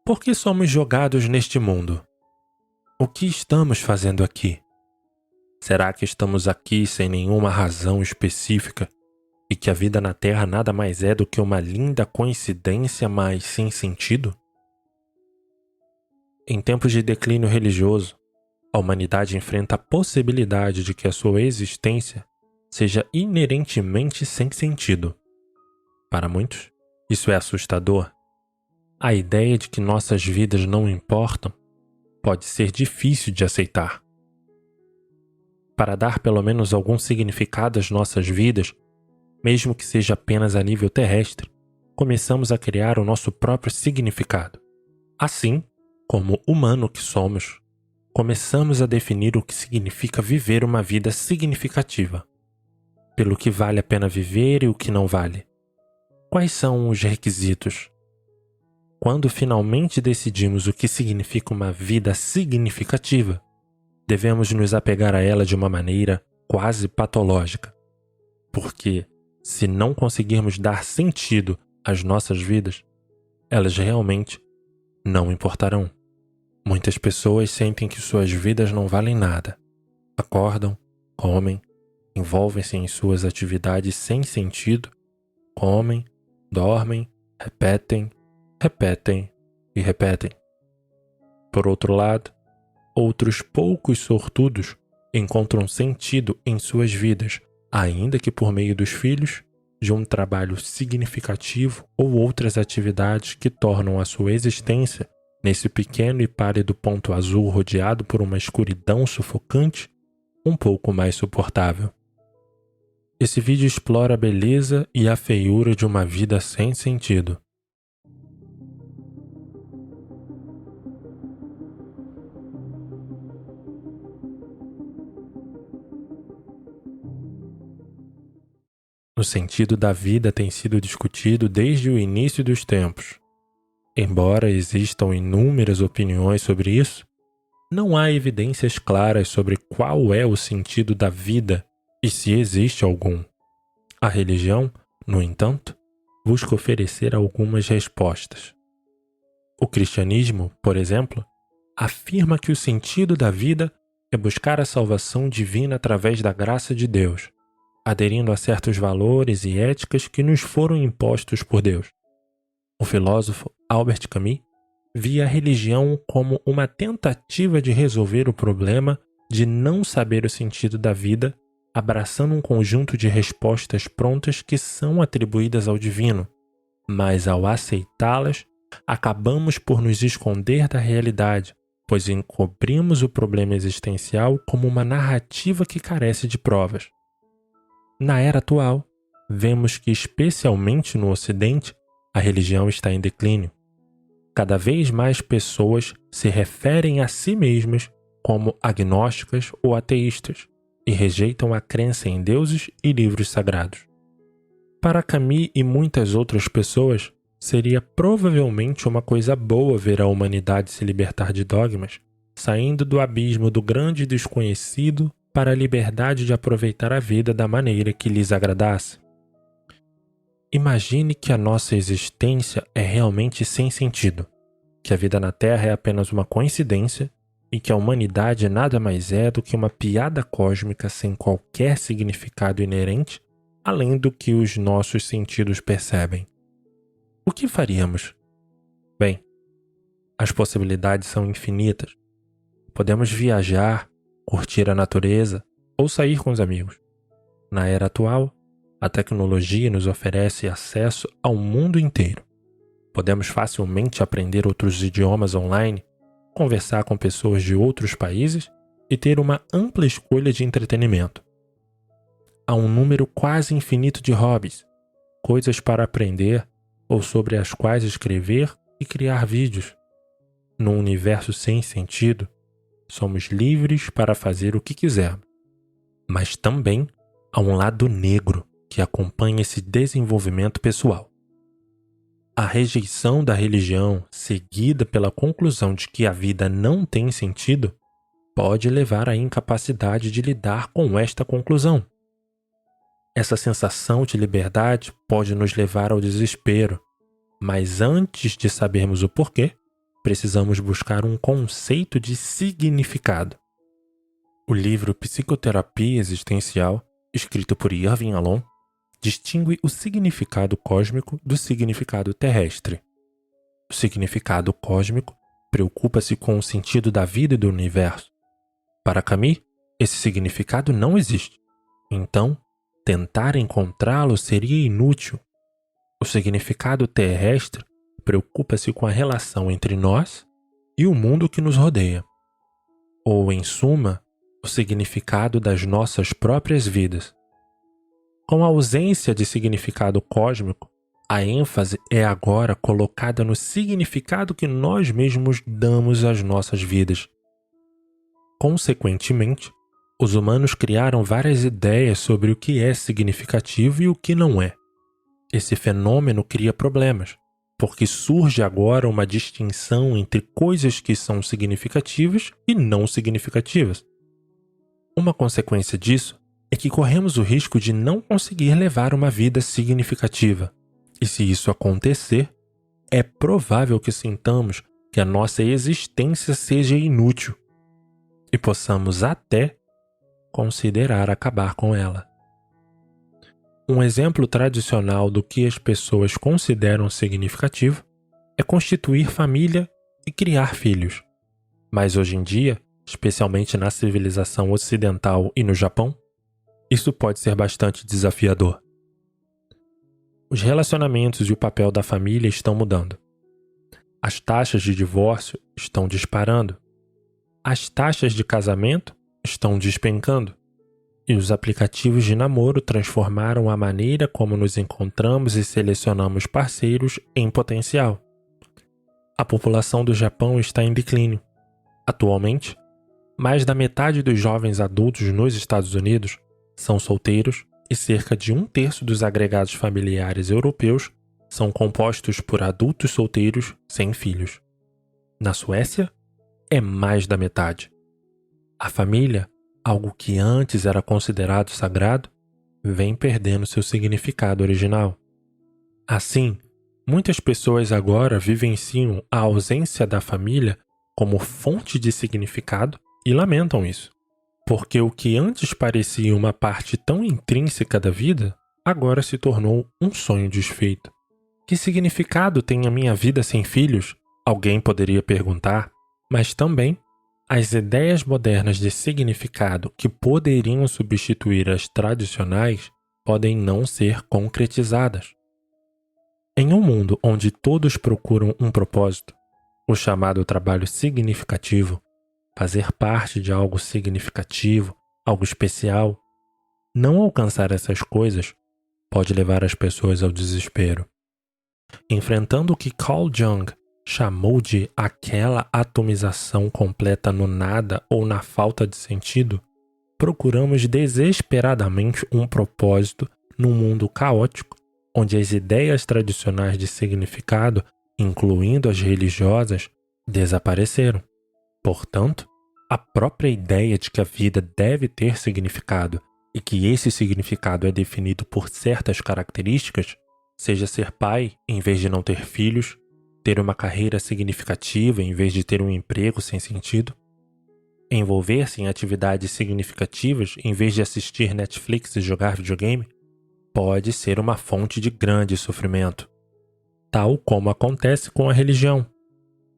Por que somos jogados neste mundo? O que estamos fazendo aqui? Será que estamos aqui sem nenhuma razão específica e que a vida na Terra nada mais é do que uma linda coincidência, mas sem sentido? Em tempos de declínio religioso, a humanidade enfrenta a possibilidade de que a sua existência seja inerentemente sem sentido. Para muitos, isso é assustador. A ideia de que nossas vidas não importam pode ser difícil de aceitar. Para dar pelo menos algum significado às nossas vidas, mesmo que seja apenas a nível terrestre, começamos a criar o nosso próprio significado. Assim, como humano que somos, começamos a definir o que significa viver uma vida significativa. Pelo que vale a pena viver e o que não vale. Quais são os requisitos? Quando finalmente decidimos o que significa uma vida significativa, devemos nos apegar a ela de uma maneira quase patológica. Porque, se não conseguirmos dar sentido às nossas vidas, elas realmente não importarão. Muitas pessoas sentem que suas vidas não valem nada. Acordam, comem, envolvem-se em suas atividades sem sentido, comem, dormem, repetem e repetem. Por outro lado, outros poucos sortudos encontram sentido em suas vidas, ainda que por meio dos filhos, de um trabalho significativo ou outras atividades que tornam a sua existência, nesse pequeno e pálido ponto azul rodeado por uma escuridão sufocante, um pouco mais suportável. Esse vídeo explora a beleza e a feiura de uma vida sem sentido. O sentido da vida tem sido discutido desde o início dos tempos. Embora existam inúmeras opiniões sobre isso, não há evidências claras sobre qual é o sentido da vida e se existe algum. A religião, no entanto, busca oferecer algumas respostas. O cristianismo, por exemplo, afirma que o sentido da vida é buscar a salvação divina através da graça de Deus, aderindo a certos valores e éticas que nos foram impostos por Deus. O filósofo Albert Camus via a religião como uma tentativa de resolver o problema de não saber o sentido da vida, abraçando um conjunto de respostas prontas que são atribuídas ao divino, mas ao aceitá-las, acabamos por nos esconder da realidade, pois encobrimos o problema existencial como uma narrativa que carece de provas. Na era atual, vemos que, especialmente no Ocidente, a religião está em declínio. Cada vez mais pessoas se referem a si mesmas como agnósticas ou ateístas e rejeitam a crença em deuses e livros sagrados. Para Camus e muitas outras pessoas, seria provavelmente uma coisa boa ver a humanidade se libertar de dogmas, saindo do abismo do grande desconhecido para a liberdade de aproveitar a vida da maneira que lhes agradasse. Imagine que a nossa existência é realmente sem sentido, que a vida na Terra é apenas uma coincidência e que a humanidade nada mais é do que uma piada cósmica sem qualquer significado inerente, além do que os nossos sentidos percebem. O que faríamos? Bem, as possibilidades são infinitas. Podemos viajar, curtir a natureza ou sair com os amigos. Na era atual, a tecnologia nos oferece acesso ao mundo inteiro. Podemos facilmente aprender outros idiomas online, conversar com pessoas de outros países e ter uma ampla escolha de entretenimento. Há um número quase infinito de hobbies, coisas para aprender ou sobre as quais escrever e criar vídeos. Num universo sem sentido, somos livres para fazer o que quisermos. Mas também há um lado negro que acompanha esse desenvolvimento pessoal. A rejeição da religião, seguida pela conclusão de que a vida não tem sentido, pode levar à incapacidade de lidar com esta conclusão. Essa sensação de liberdade pode nos levar ao desespero, mas antes de sabermos o porquê, precisamos buscar um conceito de significado. O livro Psicoterapia Existencial, escrito por Irving Yalom, distingue o significado cósmico do significado terrestre. O significado cósmico preocupa-se com o sentido da vida e do universo. Para Camus, esse significado não existe. Então, tentar encontrá-lo seria inútil. O significado terrestre preocupa-se com a relação entre nós e o mundo que nos rodeia. Ou, em suma, o significado das nossas próprias vidas. Com a ausência de significado cósmico, a ênfase é agora colocada no significado que nós mesmos damos às nossas vidas. Consequentemente, os humanos criaram várias ideias sobre o que é significativo e o que não é. Esse fenômeno cria problemas, porque surge agora uma distinção entre coisas que são significativas e não significativas. Uma consequência disso é que corremos o risco de não conseguir levar uma vida significativa. E se isso acontecer, é provável que sintamos que a nossa existência seja inútil e possamos até considerar acabar com ela. Um exemplo tradicional do que as pessoas consideram significativo é constituir família e criar filhos. Mas hoje em dia, especialmente na civilização ocidental e no Japão, isso pode ser bastante desafiador. Os relacionamentos e o papel da família estão mudando. As taxas de divórcio estão disparando. As taxas de casamento estão despencando. E os aplicativos de namoro transformaram a maneira como nos encontramos e selecionamos parceiros em potencial. A população do Japão está em declínio. Atualmente, mais da metade dos jovens adultos nos Estados Unidos são solteiros e cerca de 1/3 dos agregados familiares europeus são compostos por adultos solteiros sem filhos. Na Suécia, é mais da metade. A família, algo que antes era considerado sagrado, vem perdendo seu significado original. Assim, muitas pessoas agora vivenciam a ausência da família como fonte de significado e lamentam isso. Porque o que antes parecia uma parte tão intrínseca da vida, agora se tornou um sonho desfeito. Que significado tem a minha vida sem filhos? Alguém poderia perguntar, mas também as ideias modernas de significado que poderiam substituir as tradicionais podem não ser concretizadas. Em um mundo onde todos procuram um propósito, o chamado trabalho significativo, fazer parte de algo significativo, algo especial, não alcançar essas coisas pode levar as pessoas ao desespero. Enfrentando o que Carl Jung chamou de aquela atomização completa no nada ou na falta de sentido, procuramos desesperadamente um propósito num mundo caótico, onde as ideias tradicionais de significado, incluindo as religiosas, desapareceram. Portanto, a própria ideia de que a vida deve ter significado e que esse significado é definido por certas características, seja ser pai em vez de não ter filhos, ter uma carreira significativa em vez de ter um emprego sem sentido, envolver-se em atividades significativas em vez de assistir Netflix e jogar videogame, pode ser uma fonte de grande sofrimento, tal como acontece com a religião.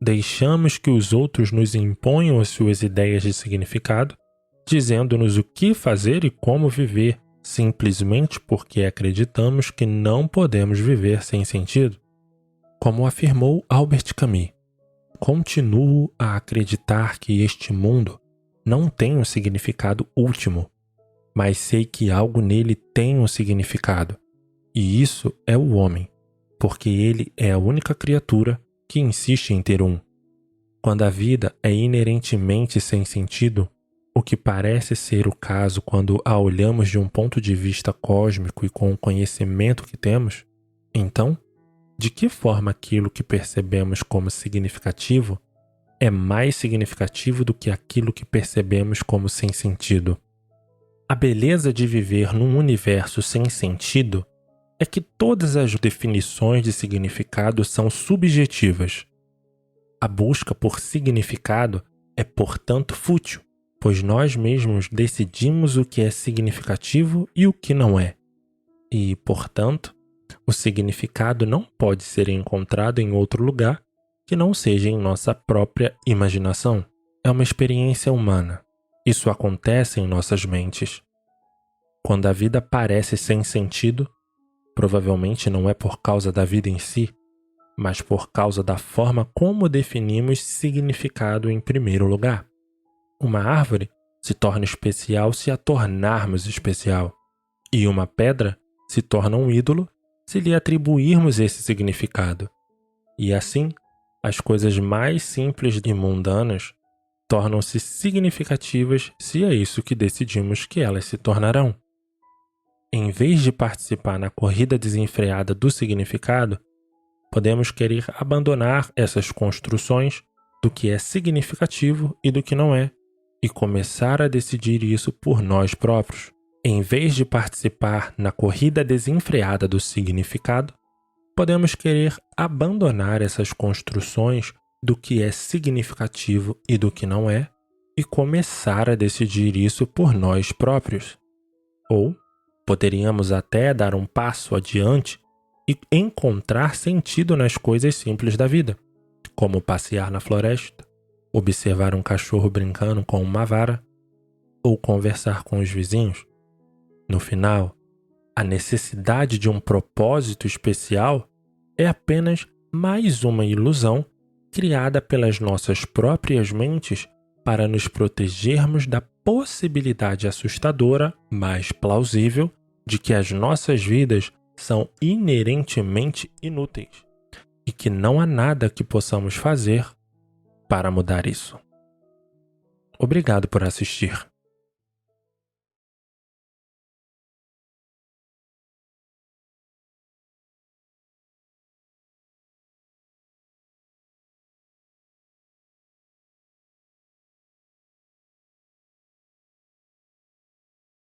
Deixamos que os outros nos imponham as suas ideias de significado, dizendo-nos o que fazer e como viver, simplesmente porque acreditamos que não podemos viver sem sentido. Como afirmou Albert Camus, continuo a acreditar que este mundo não tem um significado último, mas sei que algo nele tem um significado, e isso é o homem, porque ele é a única criatura que insiste em ter um. Quando a vida é inerentemente sem sentido, o que parece ser o caso quando a olhamos de um ponto de vista cósmico e com o conhecimento que temos, então, de que forma aquilo que percebemos como significativo é mais significativo do que aquilo que percebemos como sem sentido? A beleza de viver num universo sem sentido é que todas as definições de significado são subjetivas. A busca por significado é, portanto, fútil, pois nós mesmos decidimos o que é significativo e o que não é. E, portanto, o significado não pode ser encontrado em outro lugar que não seja em nossa própria imaginação. É uma experiência humana. Isso acontece em nossas mentes. Quando a vida parece sem sentido, provavelmente não é por causa da vida em si, mas por causa da forma como definimos significado em primeiro lugar. Uma árvore se torna especial se a tornarmos especial, e uma pedra se torna um ídolo se lhe atribuirmos esse significado. E assim, as coisas mais simples e mundanas tornam-se significativas se é isso que decidimos que elas se tornarão. Em vez de participar na corrida desenfreada do significado, podemos querer abandonar essas construções do que é significativo e do que não é, e começar a decidir isso por nós próprios. Em vez de participar na corrida desenfreada do significado, podemos querer abandonar essas construções do que é significativo e do que não é, e começar a decidir isso por nós próprios. Ou poderíamos até dar um passo adiante e encontrar sentido nas coisas simples da vida, como passear na floresta, observar um cachorro brincando com uma vara ou conversar com os vizinhos. No final, a necessidade de um propósito especial é apenas mais uma ilusão criada pelas nossas próprias mentes para nos protegermos da possibilidade assustadora, mas plausível, de que as nossas vidas são inerentemente inúteis e que não há nada que possamos fazer para mudar isso. Obrigado por assistir.